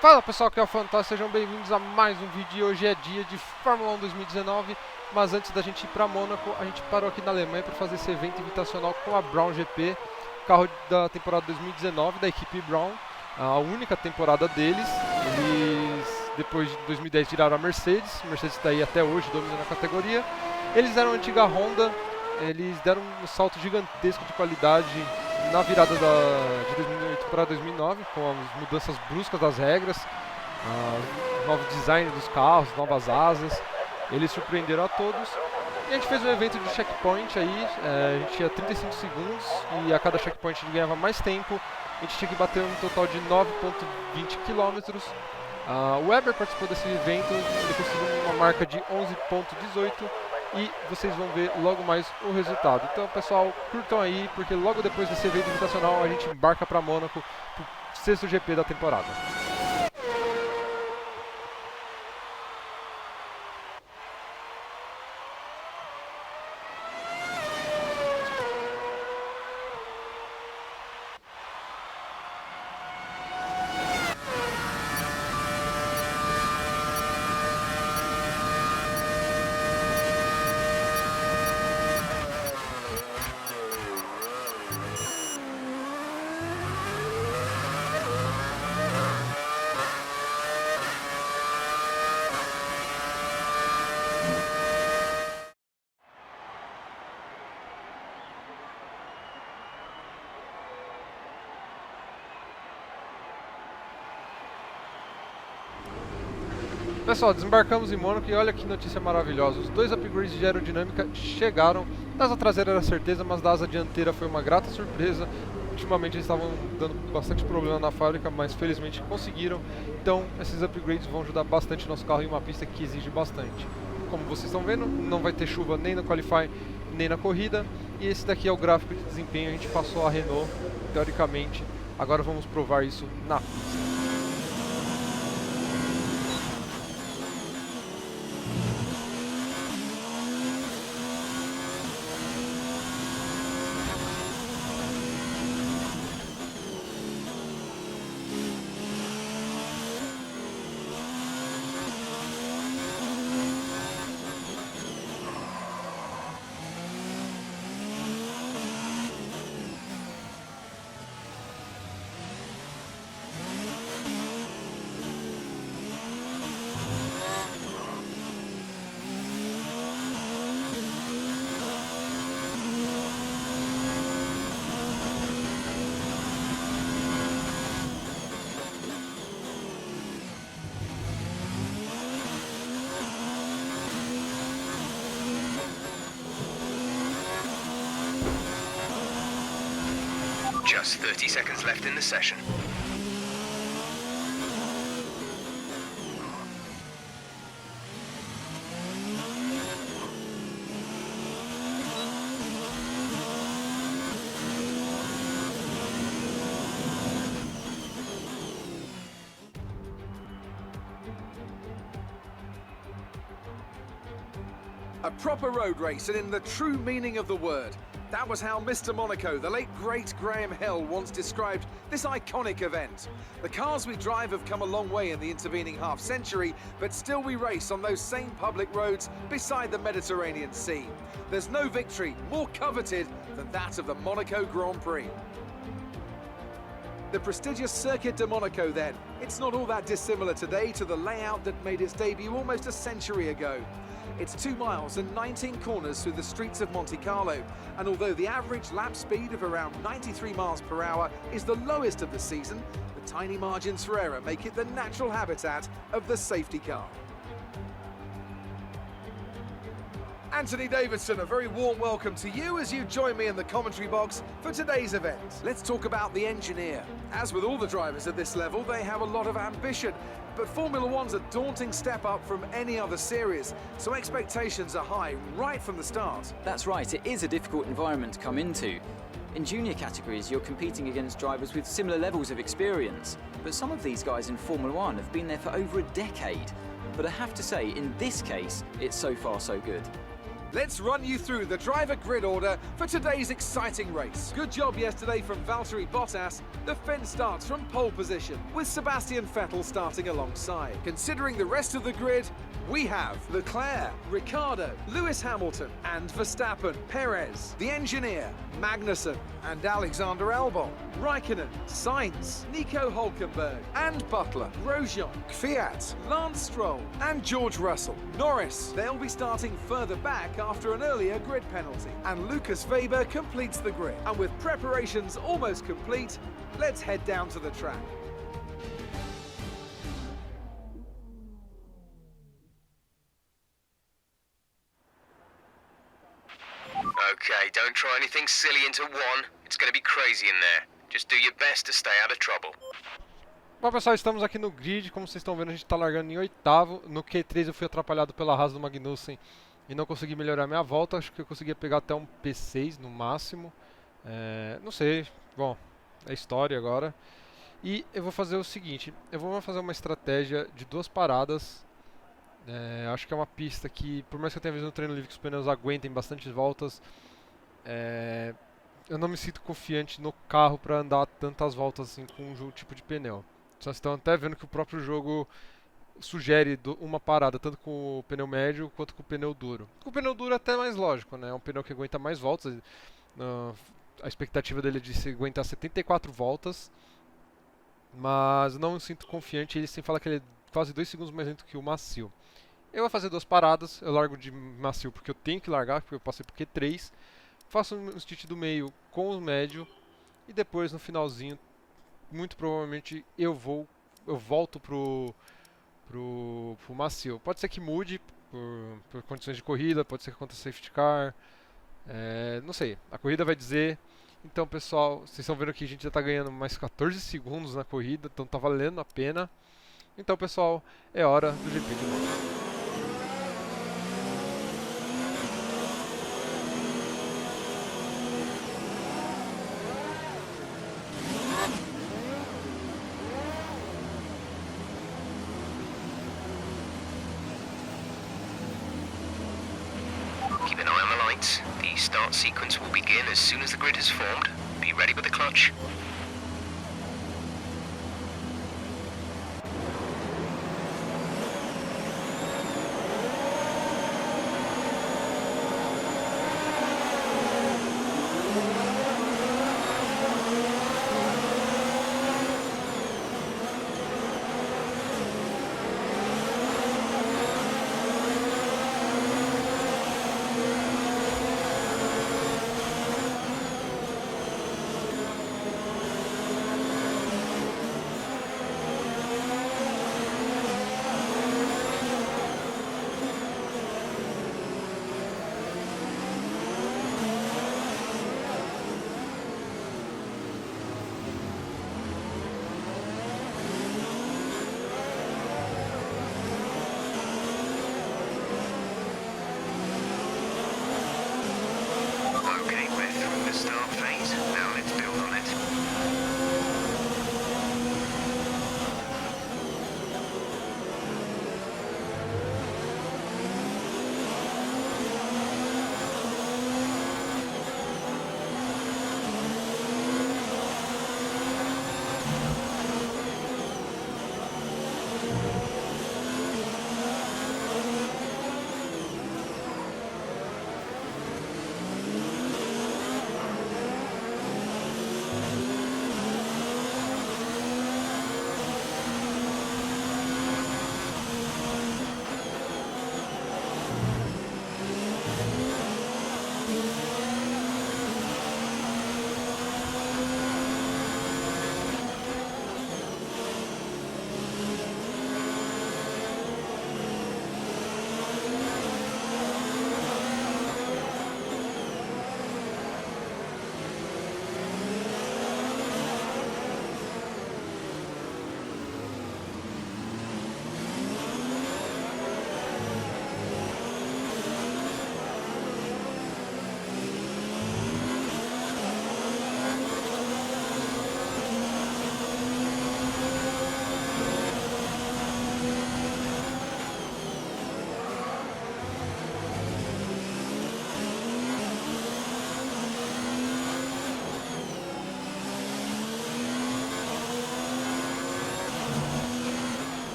Fala pessoal, aqui é o Alfa, sejam bem-vindos a mais um vídeo. Hoje é dia de Fórmula 1 2019, mas antes da gente ir para Mônaco, a gente parou aqui na Alemanha para fazer esse evento invitacional com a Brown GP, carro da temporada 2019 da Equipe Brown, a única temporada deles. Eles, depois de 2010, viraram a Mercedes está aí até hoje dominando a categoria. Eles eram a antiga Honda, eles deram um salto gigantesco de qualidade na virada de 2008 para 2009, com as mudanças bruscas das regras, novo design dos carros, novas asas. Eles surpreenderam a todos. E a gente fez um evento de checkpoint aí, a gente tinha 35 segundos e a cada checkpoint a gente ganhava mais tempo. A gente tinha que bater um total de 9,20 km. O Weber participou desse evento, ele conseguiu uma marca de 11,18 e vocês vão ver logo mais o resultado. Então pessoal, curtam aí, porque logo depois desse evento invitacional a gente embarca para Mônaco, pro sexto GP da temporada. Pessoal, desembarcamos em Mônaco e olha que notícia maravilhosa. Os dois upgrades de aerodinâmica chegaram. Da asa traseira era certeza, mas da asa dianteira foi uma grata surpresa. Ultimamente eles estavam dando bastante problema na fábrica, mas felizmente conseguiram. Então esses upgrades vão ajudar bastante nosso carro em uma pista que exige bastante. Como vocês estão vendo, não vai ter chuva nem no Qualify, nem na corrida. E esse daqui é o gráfico de desempenho. A gente passou a Renault, teoricamente. Agora vamos provar isso na pista. Just 30 seconds left in the session. A proper road race, and in the true meaning of the word. That was how Mr. Monaco, the late great Graham Hill, once described this iconic event. The cars we drive have come a long way in the intervening half-century, but still we race on those same public roads beside the Mediterranean Sea. There's no victory more coveted than that of the Monaco Grand Prix. The prestigious Circuit de Monaco then. It's not all that dissimilar today to the layout that made its debut almost a century ago. It's 2 miles and 19 corners through the streets of Monte Carlo, and although the average lap speed of around 93 miles per hour is the lowest of the season, the tiny margins for error make it the natural habitat of the safety car. Anthony Davidson, a very warm welcome to you as you join me in the commentary box for today's event. Let's talk about the engineer. As with all the drivers at this level, they have a lot of ambition, but Formula One's a daunting step up from any other series, so expectations are high right from the start. That's right, it is a difficult environment to come into. In junior categories, you're competing against drivers with similar levels of experience, but some of these guys in Formula One have been there for over a decade. But I have to say, in this case, it's so far so good. Let's run you through the driver grid order for today's exciting race. Good job yesterday from Valtteri Bottas. The fence starts from pole position, with Sebastian Vettel starting alongside. Considering the rest of the grid, we have Leclerc, Ricciardo, Lewis Hamilton, and Verstappen, Perez, the engineer, Magnussen, and Alexander Albon, Raikkonen, Sainz, Nico Hülkenberg, and Butler, Grosjean, Kvyat, Lance Stroll, and George Russell. Norris, they'll be starting further back after an earlier grid penalty, and Lucas Weber completes the grid. And with preparations almost complete, let's head down to the track. Okay, don't try anything silly into one. It's gonna be crazy in there. Just do your best to stay out of trouble. Bom, pessoal, estamos aqui no grid. Como vocês estão vendo, a gente está largando em oitavo. No Q3 eu fui atrapalhado pela Haas do Magnussen e não consegui melhorar minha volta. Acho que eu conseguia pegar até um P6 no máximo. Não sei. Bom, é história agora. E eu vou fazer o seguinte. Eu vou fazer uma estratégia de 2 paradas. Acho que é uma pista que, por mais que eu tenha visto no treino livre que os pneus aguentem bastante voltas, eu não me sinto confiante no carro para andar tantas voltas assim com um tipo de pneu. Vocês estão até vendo que o próprio jogo sugere uma parada tanto com o pneu médio quanto com o pneu duro. Com o pneu duro é até mais lógico, né? É um pneu que aguenta mais voltas. A expectativa dele é de se aguentar 74 voltas, mas eu não me sinto confiante. Ele sempre fala que ele é quase 2 segundos mais lento que o macio. Eu vou fazer 2 paradas, eu largo de macio porque eu tenho que largar, porque eu passei por Q3. Faço um stint do meio com o médio e depois no finalzinho, muito provavelmente eu volto pro macio. Pode ser que mude por condições de corrida, pode ser que aconteça safety car, não sei, a corrida vai dizer. Então, pessoal, vocês estão vendo que a gente já está ganhando mais 14 segundos na corrida, então tá valendo a pena. Então, pessoal, é hora do GP de novo. Keep an eye on the lights. The start sequence will begin as soon as the grid has formed. Be ready with the clutch.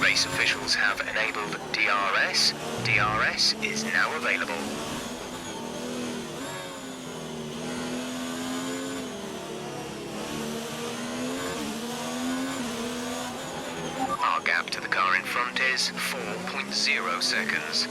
Race officials have enabled DRS. DRS is now available. Our gap to the car in front is 4.0 seconds.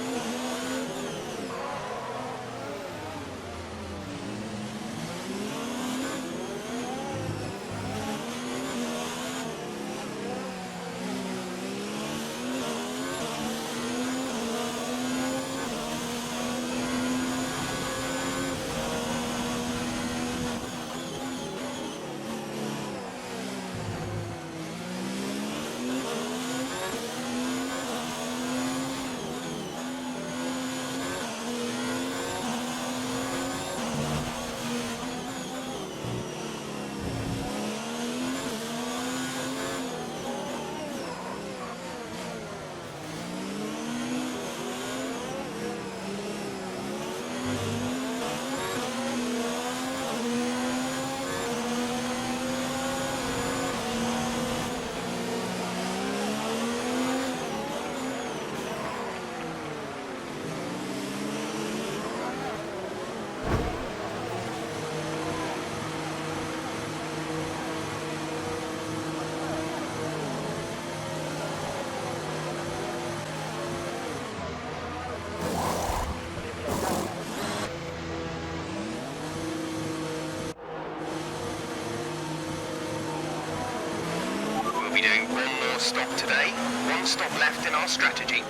We'll be doing one more stop today. One stop left in our strategy.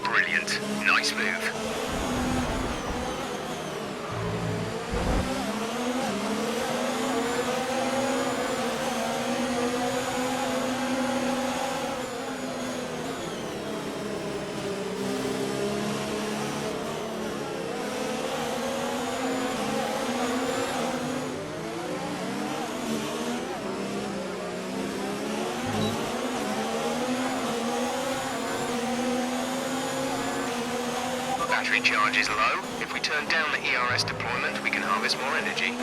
Brilliant. Nice move. Battery charge is low. If we turn down the ERS deployment, we can harvest more energy.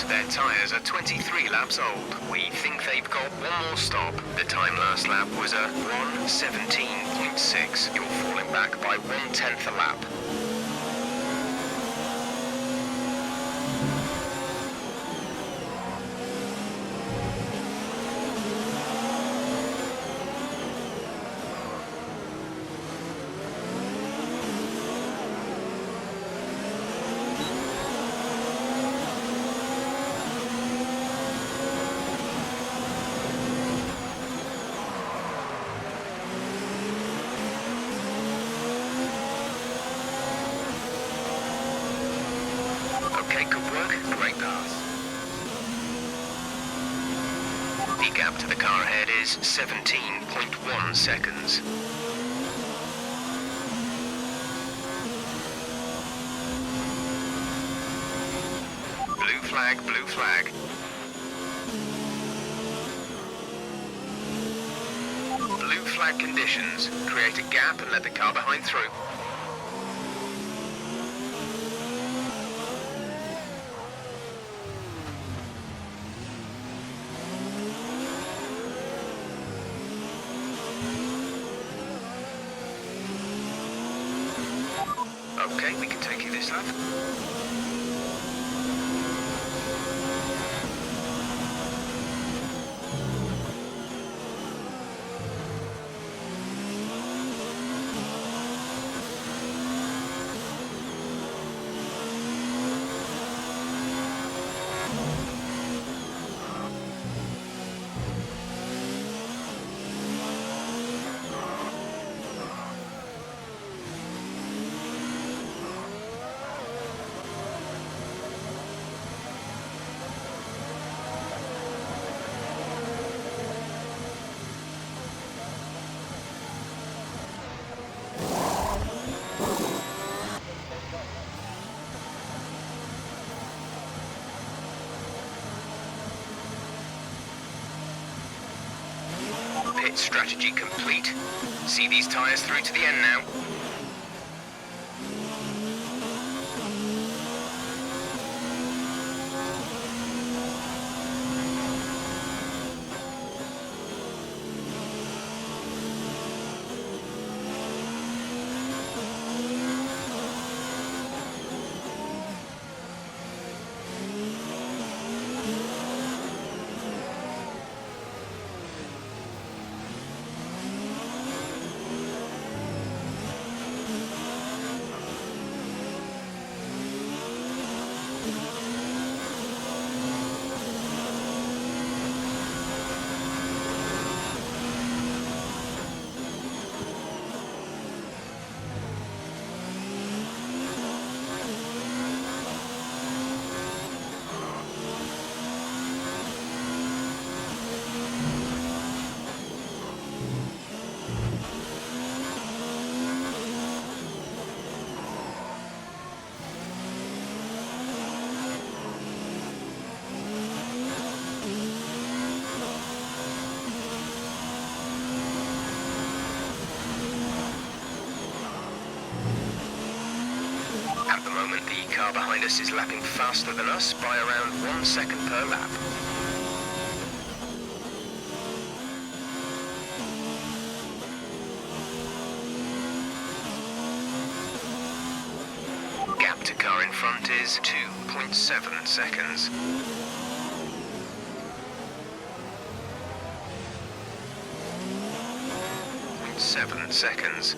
Their tyres are 23 laps old. We think they've got one more stop. The time last lap was a 1:17.6. You're falling back by 1/10 a lap. good work, great pass. The gap to the car ahead is 17.1 seconds. Blue flag, blue flag. Blue flag conditions. Create a gap and let the car behind through. Okay, we can take you this lap. Pit strategy complete. See these tyres through to the end now. At the moment, the car behind us is lapping faster than us by around 1 second per lap. Gap to car in front is 2.7 seconds. .7 seconds.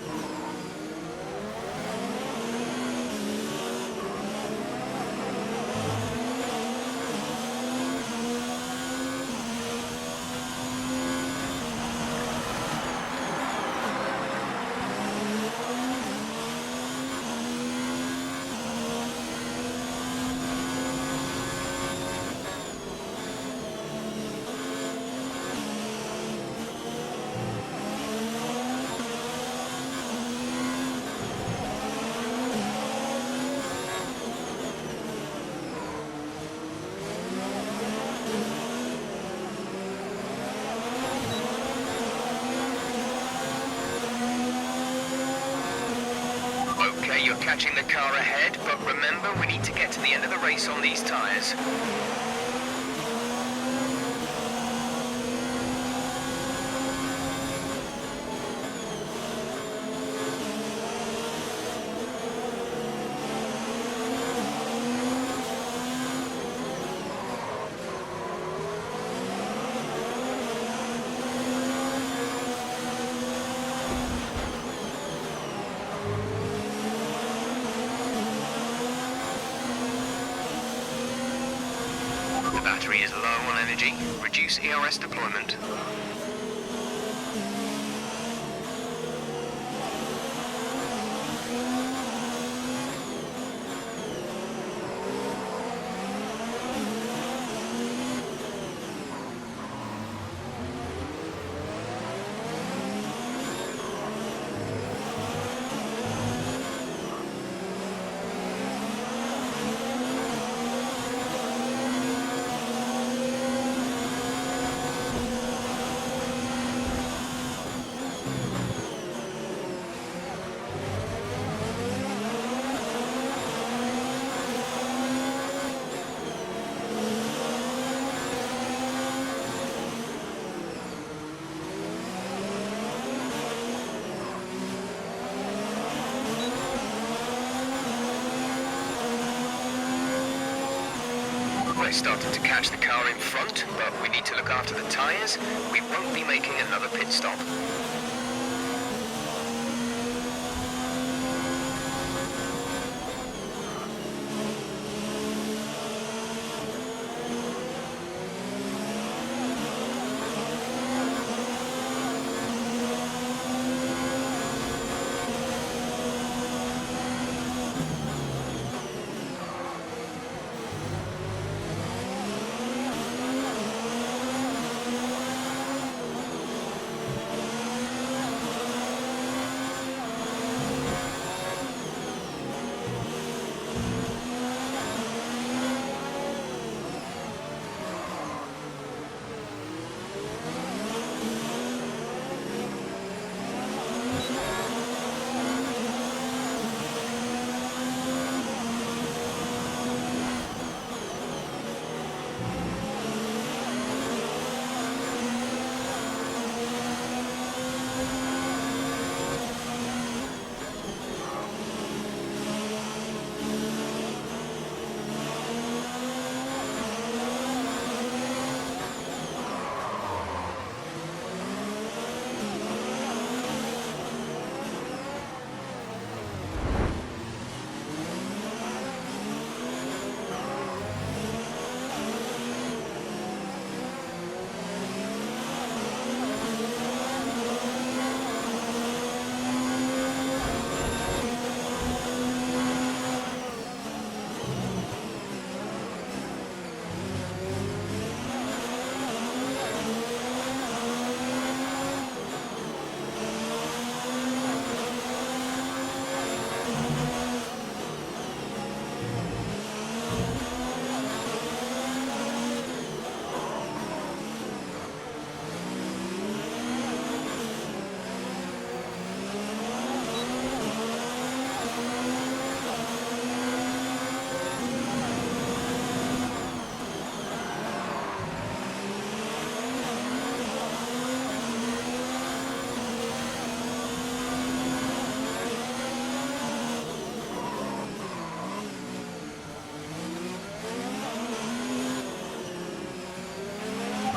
Okay, you're catching the car ahead, but remember, we need to get to the end of the race on these tyres. The battery is low on energy. Reduce ERS deployment. I started to catch the car in front, but we need to look after the tyres. We won't be making another pit stop.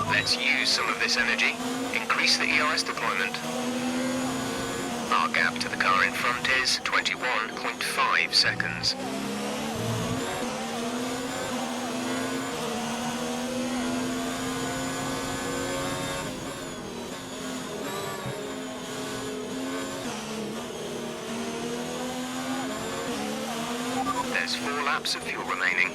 Let's use some of this energy. Increase the ERS deployment. Our gap to the car in front is 21.5 seconds. There's 4 laps of fuel remaining.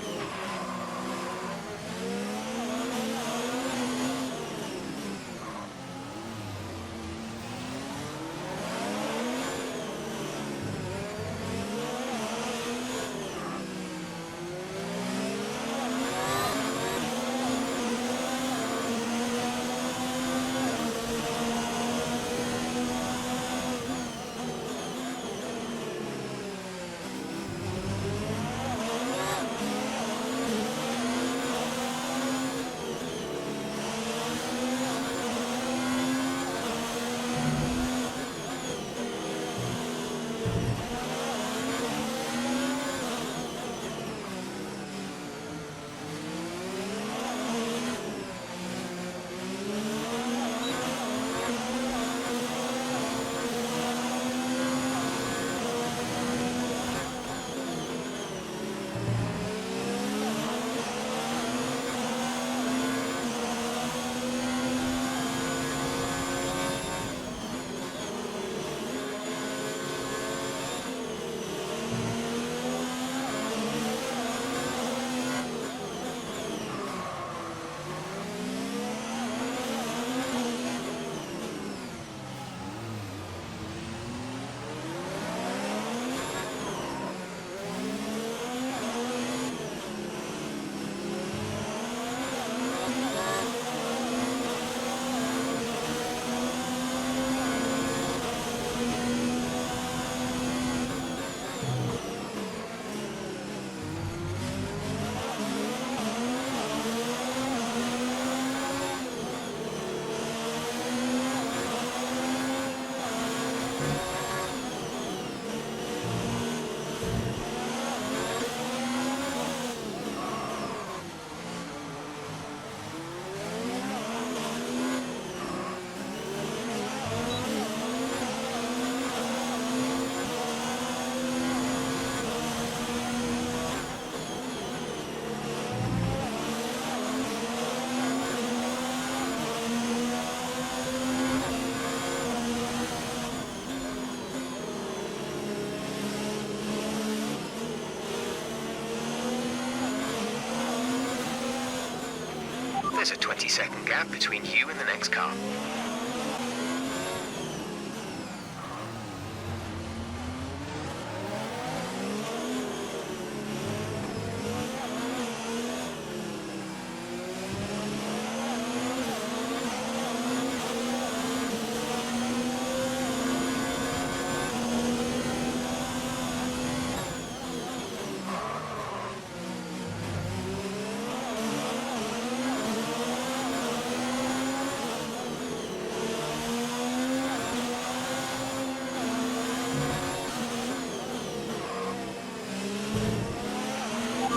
There's a 20-second gap between you and the next car.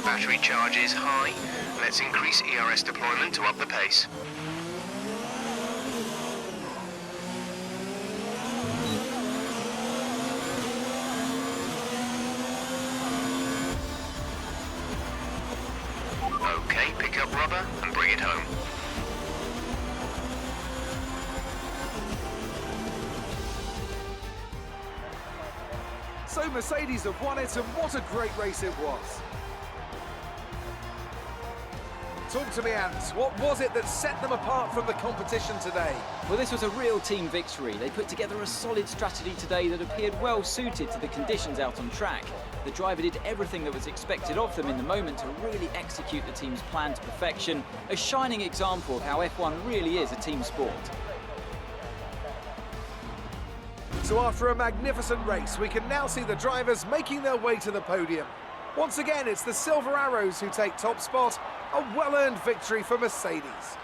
Battery charge is high. Let's increase ERS deployment to up the pace. Okay, pick up rubber and bring it home. So Mercedes have won it, and what a great race it was. Talk to me, Ant. What was it that set them apart from the competition today? Well, this was a real team victory. They put together a solid strategy today that appeared well suited to the conditions out on track. The driver did everything that was expected of them in the moment to really execute the team's plan to perfection, a shining example of how F1 really is a team sport. So after a magnificent race, we can now see the drivers making their way to the podium. Once again, it's the Silver Arrows who take top spot, a well-earned victory for Mercedes.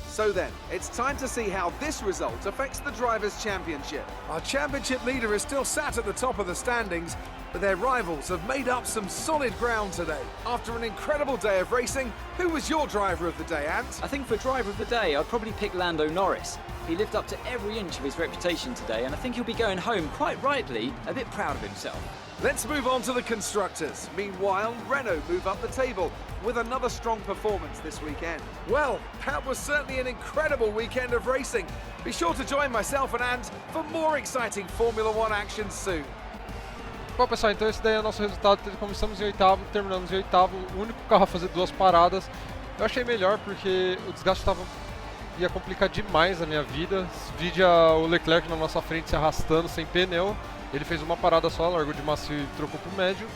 So then, it's time to see how this result affects the Drivers' Championship. Our championship leader is still sat at the top of the standings, but their rivals have made up some solid ground today. After an incredible day of racing, who was your driver of the day, Ant? I think for driver of the day, I'd probably pick Lando Norris. He lived up to every inch of his reputation today, and I think he'll be going home, quite rightly, a bit proud of himself. Let's move on to the constructors. Meanwhile, Renault move up the table with another strong performance this weekend. Well, that was certainly an incredible weekend of racing. Be sure to join myself and Ant for more exciting Formula One action soon. Bom, pessoal, então esse daí é o nosso resultado. Começamos em oitavo, terminamos em oitavo, o único carro a fazer 2 paradas. Eu achei melhor porque o desgaste ia complicar demais a minha vida. Vide o Leclerc na nossa frente se arrastando sem pneu. Ele fez uma parada só, largou de macio e trocou pro médio.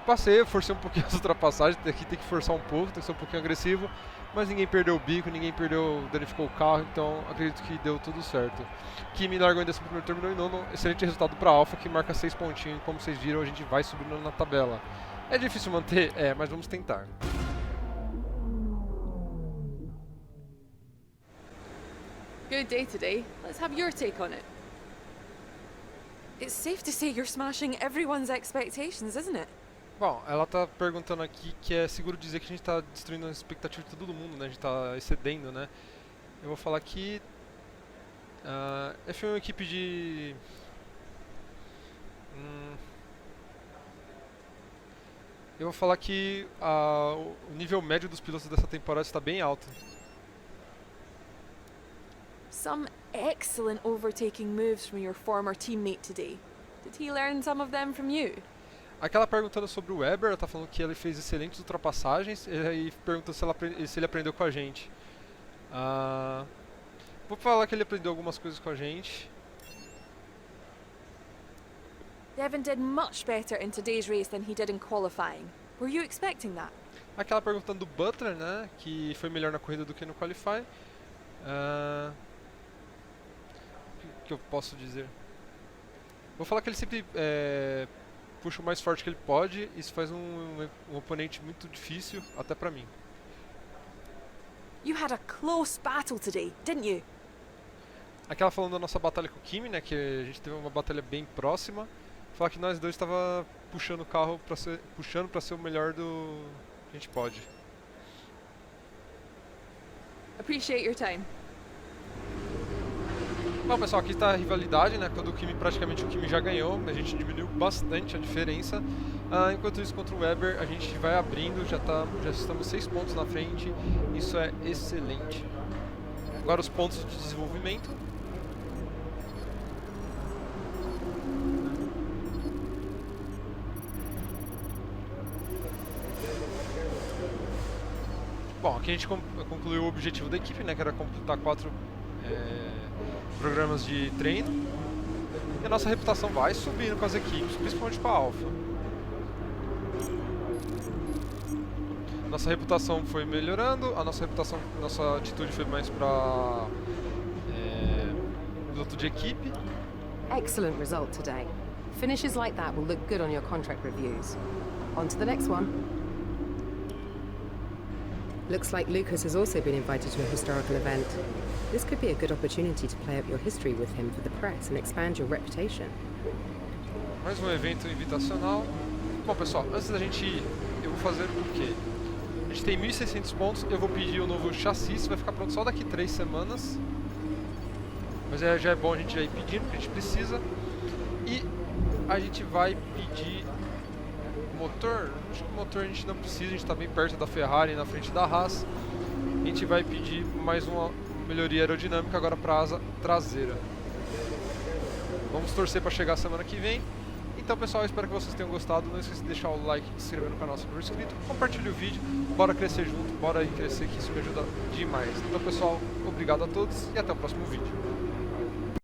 Passei, forcei um pouquinho as ultrapassagens, aqui tem que forçar um pouco, tem que ser um pouquinho agressivo, mas ninguém perdeu o bico, ninguém danificou o carro, então acredito que deu tudo certo. Kimi largou em 11º, terminou em 9º, excelente resultado para a Alfa, que marca 6 pontinhos, como vocês viram, a gente vai subindo na tabela. É difícil manter? É, mas vamos tentar. Good day today. Let's have your take on it. It's safe to say you're smashing everyone's expectations, isn't it? Bom, ela tá perguntando aqui que é seguro dizer que a gente tá destruindo a expectativa de todo mundo, né? A gente tá excedendo, né? Eu vou falar que F1 é uma equipe de... Eu vou falar que o nível médio dos pilotos dessa temporada está bem alto. Some excellent overtaking moves from your former teammate today. Did he learn some of them from you? Aquela perguntando sobre o Weber, ela tá falando que ele fez excelentes ultrapassagens e perguntou se ele aprendeu com a gente. Vou falar que ele aprendeu algumas coisas com a gente. Devon did much better in today's race than he did in qualifying. Were you expecting that? Aquela perguntando do Butler, né, que foi melhor na corrida do que no Qualify. O que eu posso dizer? Vou falar que ele sempre puxa o mais forte que ele pode. Isso faz um oponente muito difícil, até pra mim. You had a close battle today, didn't you? Aquela falando da nossa batalha com o Kimi, né, que a gente teve uma batalha bem próxima. Falar que nós dois estava puxando o carro para ser o melhor do que a gente pode. Appreciate your time. Bom, pessoal, aqui está a rivalidade, né? Quando o Kimi, praticamente o Kimi já ganhou, a gente diminuiu bastante a diferença. Enquanto isso, contra o Weber, a gente vai abrindo, já estamos 6 pontos na frente, isso é excelente. Agora os pontos de desenvolvimento. Bom, aqui a gente concluiu o objetivo da equipe, né, que era completar 4 programas de treino. E a nossa reputação vai subindo com as equipes, principalmente com a Alfa. Nossa reputação foi melhorando, nossa atitude foi mais para piloto de equipe. Excellent result today. Finishes like that will look good on your contract reviews. On to the next one. Looks like Lucas has also been invited to a historical event. This could be a good opportunity to play up your history with him for the press and expand your reputation. Mais um evento invitacional. Bom, pessoal, antes da gente ir, eu vou fazer o quê? A gente tem 1.600 pontos, eu vou pedir o novo chassi, vai ficar pronto só daqui 3 semanas. Mas já é bom a gente já ir pedindo, porque a gente precisa. E a gente vai pedir motor. Acho que o motor a gente não precisa, a gente está bem perto da Ferrari, na frente da Haas. A gente vai pedir mais uma melhoria aerodinâmica agora para a asa traseira. Vamos torcer para chegar semana que vem. Então, pessoal, eu espero que vocês tenham gostado. Não esqueça de deixar o like, se inscrever no canal se for inscrito, compartilhe o vídeo. Bora crescer junto, bora aí crescer, que isso me ajuda demais. Então, pessoal, obrigado a todos e até o próximo vídeo.